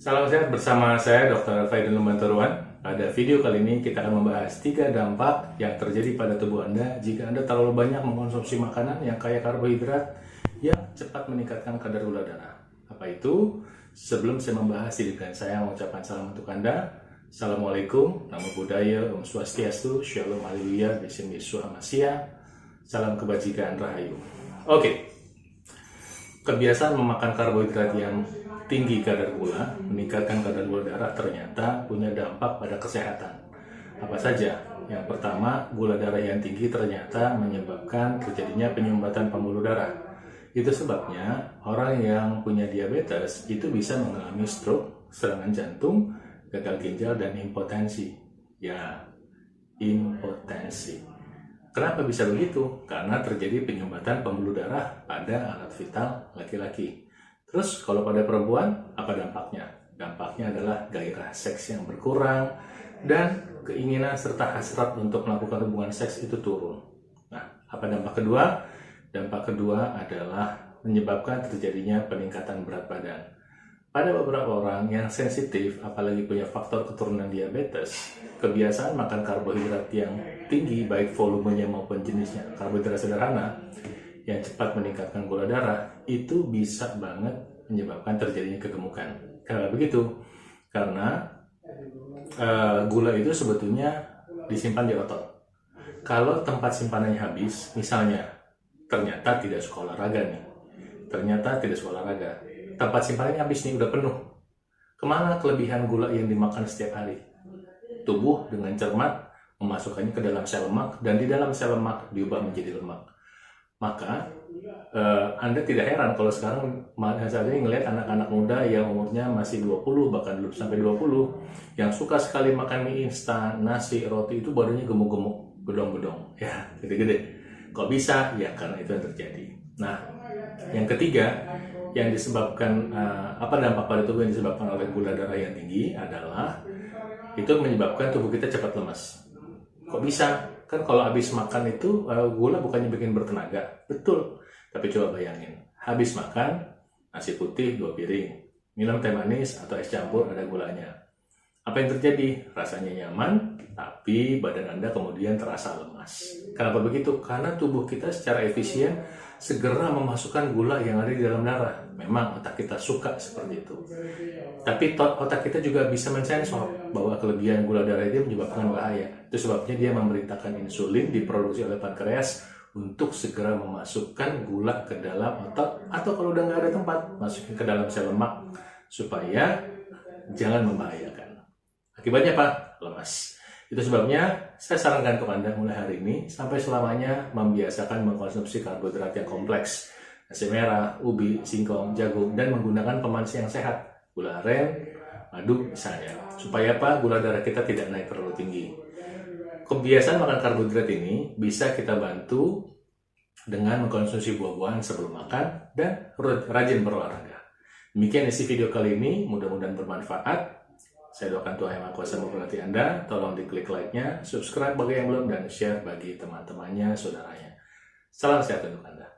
Salam sehat bersama saya Dr. Faidul Manturuan. Pada video kali ini kita akan membahas 3 dampak yang terjadi pada tubuh Anda jika Anda terlalu banyak mengkonsumsi makanan yang kaya karbohidrat yang cepat meningkatkan kadar gula darah. Apa itu? Sebelum saya membahas ini, saya mengucapkan salam untuk Anda. Assalamualaikum, Namo Buddhaya, Om Swastiastu, Shalom Haleluya, Besim Yesus Amasya, salam kebajikan Rahayu. Oke, kebiasaan memakan karbohidrat yang tinggi kadar gula, meningkatkan kadar gula darah ternyata punya dampak pada kesehatan. Apa saja? Yang pertama, gula darah yang tinggi ternyata menyebabkan terjadinya penyumbatan pembuluh darah. Itu sebabnya orang yang punya diabetes itu bisa mengalami stroke, serangan jantung, gagal ginjal, dan impotensi. Ya, impotensi. Kenapa bisa begitu? Karena terjadi penyumbatan pembuluh darah pada alat vital laki-laki. Terus kalau pada perempuan, apa dampaknya? Dampaknya adalah gairah seks yang berkurang dan keinginan serta hasrat untuk melakukan hubungan seks itu turun. Nah, apa dampak kedua? Dampak kedua adalah menyebabkan terjadinya peningkatan berat badan. Pada beberapa orang yang sensitif, apalagi punya faktor keturunan diabetes, kebiasaan makan karbohidrat yang tinggi, baik volumenya maupun jenisnya, karbohidrat sederhana, yang cepat meningkatkan gula darah, itu bisa banget menyebabkan terjadinya kegemukan. Kenapa begitu? Karena gula itu sebetulnya disimpan di otot. Kalau tempat simpanannya habis, misalnya ternyata tidak suka olahraga nih, tempat simpanannya habis nih, udah penuh. Kemana kelebihan gula yang dimakan setiap hari? Tubuh dengan cermat memasukkannya ke dalam sel lemak, dan di dalam sel lemak diubah menjadi lemak. Maka Anda tidak heran kalau sekarang saat ini ngelihat anak-anak muda yang umurnya masih 20, bahkan belum sampai 20, yang suka sekali makan mie instan, nasi, roti, itu badannya gemuk-gemuk, bedong-bedong, ya, gede-gede. Kok bisa? Ya karena itu yang terjadi. Nah, yang ketiga, yang disebabkan apa dampak pada tubuh yang disebabkan oleh gula darah yang tinggi adalah itu menyebabkan tubuh kita cepat lemas. Kok bisa? Kan kalau habis makan itu gula bukannya bikin bertenaga. Betul. Tapi coba bayangin, habis makan nasi putih 2 piring, minum teh manis atau es campur ada gulanya. Apa yang terjadi? Rasanya nyaman, tapi badan Anda kemudian terasa lemas. Kenapa begitu? Karena tubuh kita secara efisien segera memasukkan gula yang ada di dalam darah. Memang otak kita suka seperti itu. Tapi otak kita juga bisa mensensor bahwa kelebihan gula darah itu menyebabkan bahaya. Itu sebabnya dia memerintahkan insulin diproduksi oleh pankreas untuk segera memasukkan gula ke dalam otak, atau kalau udah nggak ada tempat, masukin ke dalam sel lemak supaya jangan membahayakan. Akibatnya apa? Lemas. Itu sebabnya saya sarankan untuk Anda mulai hari ini sampai selamanya membiasakan mengkonsumsi karbohidrat yang kompleks. Nasi merah, ubi, singkong, jagung, dan menggunakan pemanis yang sehat. Gula aren, madu misalnya. Supaya apa? Gula darah kita tidak naik terlalu tinggi. Kebiasaan makan karbohidrat ini bisa kita bantu dengan mengkonsumsi buah-buahan sebelum makan dan rajin berolahraga. Demikian isi video kali ini, mudah-mudahan bermanfaat. Saya doakan Tuhan Yang Maha Kuasa memberkati Anda. Tolong diklik like-nya, subscribe bagi yang belum, dan share bagi teman-temannya, saudaranya. Salam sehat untuk Anda.